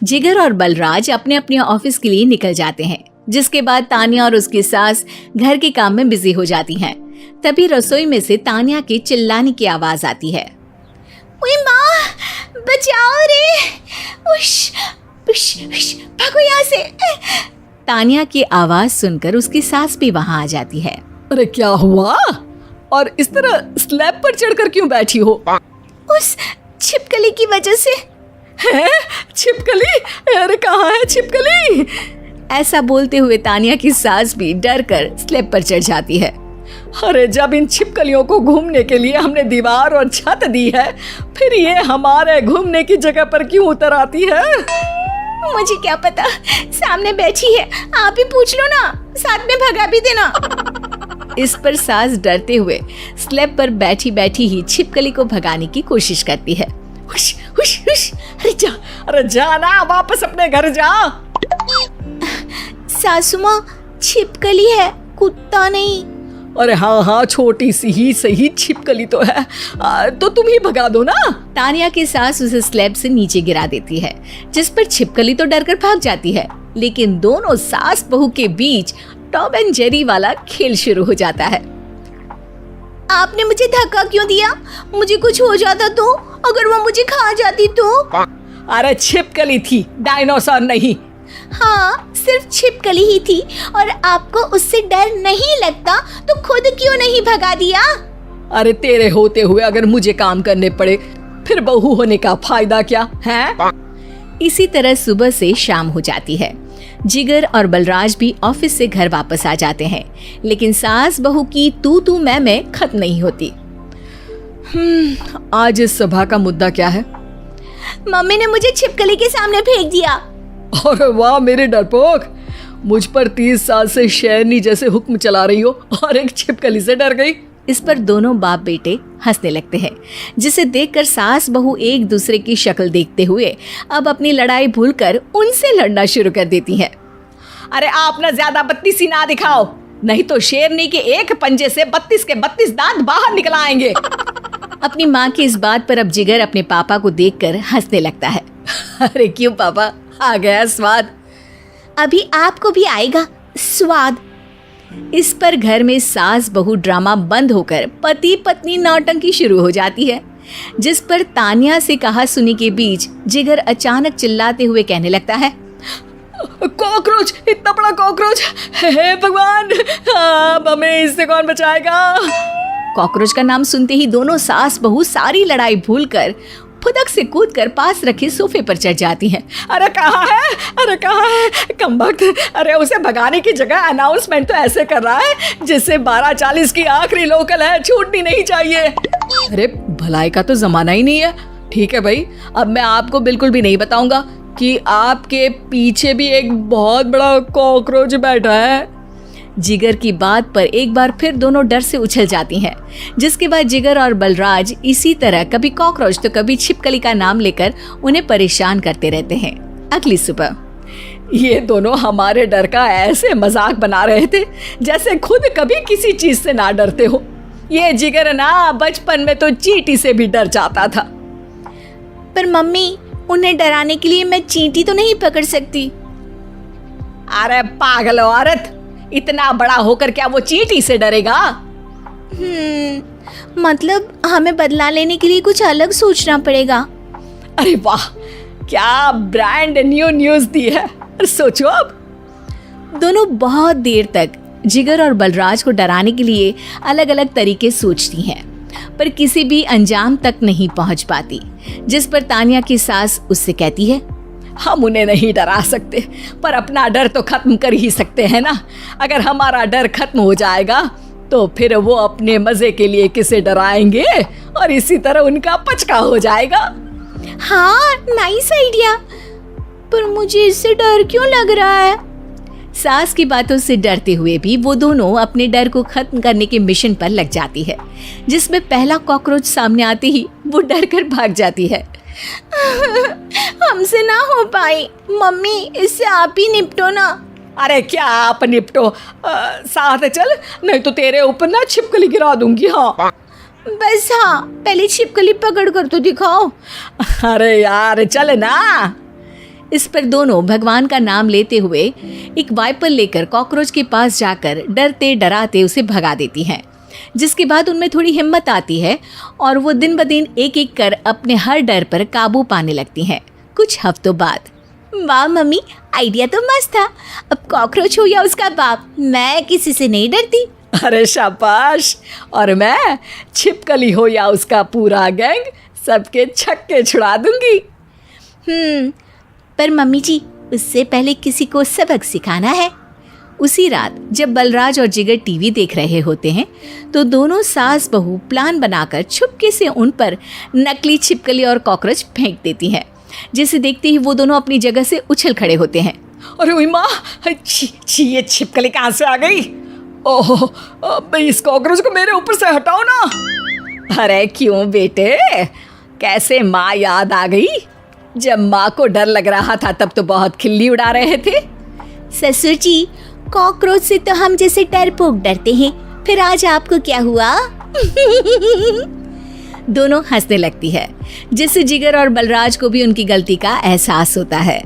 जिगर और बलराज अपने अपने ऑफिस के लिए निकल जाते हैं, जिसके बाद तानिया और उसकी सास घर के काम में बिजी हो जाती हैं। तभी रसोई में से तानिया के चिल्लाने की आवाज आती है। ओए माँ, बचाओ रे, उश, उश, उश, भागो यहाँ से। तानिया की आवाज सुनकर उसकी सास भी वहाँ आ जाती है। अरे क्या हुआ? और इस तरह स्लैब पर चढ़कर क्यों बैठी हो? उस छिपकली की वजह से। है? छिपकली? अरे कहाँ है छिपकली? ऐसा बोलते हुए तानिया की सास भी डर कर स्लैब पर चढ़ जाती है। अरे जब इन छिपकलियों को घूमने के लिए हमने दीवार और छत दी है, फिर ये हमारे घूमने की जगह पर क्यों उतर आती है? मुझे क्या पता, सामने बैठी है, आप ही पूछ लो ना, साथ में भगा भी देना। इस पर सास डरते हुए स्लैब पर बैठी बैठी ही छिपकली को भगाने की कोशिश करती है। हुश, हुश, हुश, अरे जा ना, वापस अपने घर जा। सासू माँ, छिपकली है, कुत्ता नहीं। अरे हाँ, छोटी सी ही सही छिपकली तो है, तो तुम ही भगा दो ना। तानिया की सास उसे स्लैब से नीचे गिरा देती है, जिस पर छिपकली तो डरकर भाग जाती है, लेकिन दोनों सास बहू के बीच टॉम एंड जेरी वाला खेल शुरू हो जाता है। आपने मुझे धक्का क्यों दिया? मुझे कुछ हो जाता तो? अगर वो मुझे खा जाती तो? अरे छिपकली थी, डायनासोर नहीं। हाँ, सिर्फ छिपकली ही थी, और आपको उससे डर नहीं लगता तो खुद क्यों नहीं भगा दिया? अरे तेरे होते हुए अगर मुझे काम करने पड़े, फिर बहू होने का फायदा क्या है? इसी तरह सुबह से शाम हो जाती है। जिगर और बलराज भी ऑफिस से घर वापस आ जाते हैं, लेकिन सास बहू की तू मैं खत्म नहीं होती। आज इस सभा का मुद्दा क्या है? मम्मी ने मुझे छिपकली के सामने फेंक दिया। अरे वाह मेरे डरपोक, मुझ पर 30 साल से शेरनी जैसे हुक्म चला रही हो और एक छिपकली से डर गई। इस पर दोनों बाप बेटे हंसने लगते हैं, जिसे देखकर सास बहू एक दूसरे की शक्ल देखते हुए अब अपनी लड़ाई भूलकर उनसे लड़ना शुरू कर देती हैं। अरे आप ना ज्यादा बत्तीसी ना दिखाओ, नहीं तो शेरनी के एक पंजे से 32 के 32 दांत बाहर निकल आएंगे। अपनी माँ की इस बात पर अब जिगर अपने पापा को देखकर हंसने लगता है। अरे क्यों पापा, आ गया स्वाद। अभी आपको भी आएगा स्वाद। इस पर घर में सास बहू ड्रामा बंद होकर पति पत्नी नौटंकी शुरू हो जाती है, जिस पर तानिया से कहा सुनी के बीच जिगर अचानक चिल्लाते हुए कहने लगता है। कॉकरोच, इतना बड़ा कॉकरोच, हे भगवान, अब हमें इससे कौन बचाएगा? कॉकरोच का नाम सुनते ही दोनों सास बहू सारी लड़ाई भूलकर फुदक से कूदकर पास रखे सोफे पर चढ़ जाती हैं। अरे कहाँ है, अरे कहाँ है कमबख्त? अरे उसे भगाने की जगह अनाउंसमेंट तो ऐसे कर रहा है जिससे 12:40 की आखिरी लोकल है, छूटनी नहीं चाहिए। अरे भलाई का तो जमाना ही नहीं है। ठीक है भाई, अब मैं आपको बिल्कुल भी नहीं बताऊंगा कि आपके पीछे भी एक बहुत बड़ा कॉकरोच बैठा है। जिगर की बात पर एक बार फिर दोनों डर से उछल जाती हैं, जिसके बाद जिगर और बलराज इसी तरह कभी कॉकरोच तो कभी छिपकली का नाम लेकर उन्हें परेशान करते रहते हैं। अगली सुबह ये दोनों हमारे डर का ऐसे मजाक बना रहे थे जैसे खुद कभी किसी चीज से ना डरते हो। ये जिगर ना बचपन में तो चींटी से भी डर जाता था। पर मम्मी, उन्हें डराने के लिए मैं चींटी तो नहीं पकड़ सकती। अरे पागल औरत, इतना बड़ा होकर क्या वो चींटी से डरेगा? मतलब हमें बदला लेने के लिए कुछ अलग सोचना पड़ेगा। अरे वाह, क्या ब्रांड न्यू न्यूज़ दी है। सोचो अब। दोनों बहुत देर तक जिगर और बलराज को डराने के लिए अलग अलग तरीके सोचती हैं, पर किसी भी अंजाम तक नहीं पहुंच पाती, जिस पर तानिया की सास उससे कहती है। हम उन्हें नहीं डरा सकते, पर अपना डर तो खत्म कर ही सकते हैं ना। अगर हमारा डर खत्म हो जाएगा तो फिर वो अपने मजे के लिए किसे डराएंगे और इसी तरह उनका पचका हो जाएगा। हाँ, नाइस आइडिया, पर मुझे इससे डर क्यों लग रहा है? सास की बातों से डरते हुए भी वो दोनों अपने डर को खत्म करने के मिशन पर लग जाती है, जिसमें पहला कॉकरोच सामने आते ही वो डर कर भाग जाती है। हमसे ना हो पाई मम्मी, इससे आप ही निपटो ना। अरे क्या आप निपटो, साथ चल, नहीं तो तेरे ऊपर ना छिपकली गिरा दूंगी। हाँ बस, हाँ पहले छिपकली पकड़ कर तो दिखाओ। अरे यार चल ना। इस पर दोनों भगवान का नाम लेते हुए एक वाइपर लेकर कॉकरोच के पास जाकर डरते डराते उसे भगा देती हैं, जिसके बाद उनमें थोड़ी हिम्मत आती है और वो दिन ब दिन एक एक कर अपने हर डर पर काबू पाने लगती हैं। कुछ हफ्तों बाद, वाह मम्मी, आइडिया तो मस्त था। अब कॉकरोच हो या उसका बाप, मैं किसी से नहीं डरती। अरे शाबाश। और मैं छिपकली हो या उसका पूरा गैंग, सबके छक्के छुड़ा दूंगी। पर मम्मी जी, उससे पहले किसी को सबक सिखाना है। उसी रात जब बलराज और जिगर टीवी देख रहे होते हैं तो दोनों सास बहू प्लान बनाकर छुपके से उन पर नकली छिपकली और कॉकरोच फेंक देती हैं, जिसे देखते ही वो दोनों अपनी जगह से उछल खड़े होते हैं। अरे ओए माँ, छी, ये छिपकली कहाँ से आ गई? ओह, अब इस कॉकरोच को मेरे ऊपर से हटाओ ना। अरे क्यों बेटे, कैसे माँ याद आ गई? जब माँ को डर लग रहा था तब तो बहुत खिल्ली उड़ा रहे थे। ससुर जी, कॉकरोच से तो हम जैसे डरपोक डरते हैं, फिर आज आपको क्या हुआ? दोनों हंसने लगती है, जिससे जिगर और बलराज को भी उनकी गलती का एहसास होता है।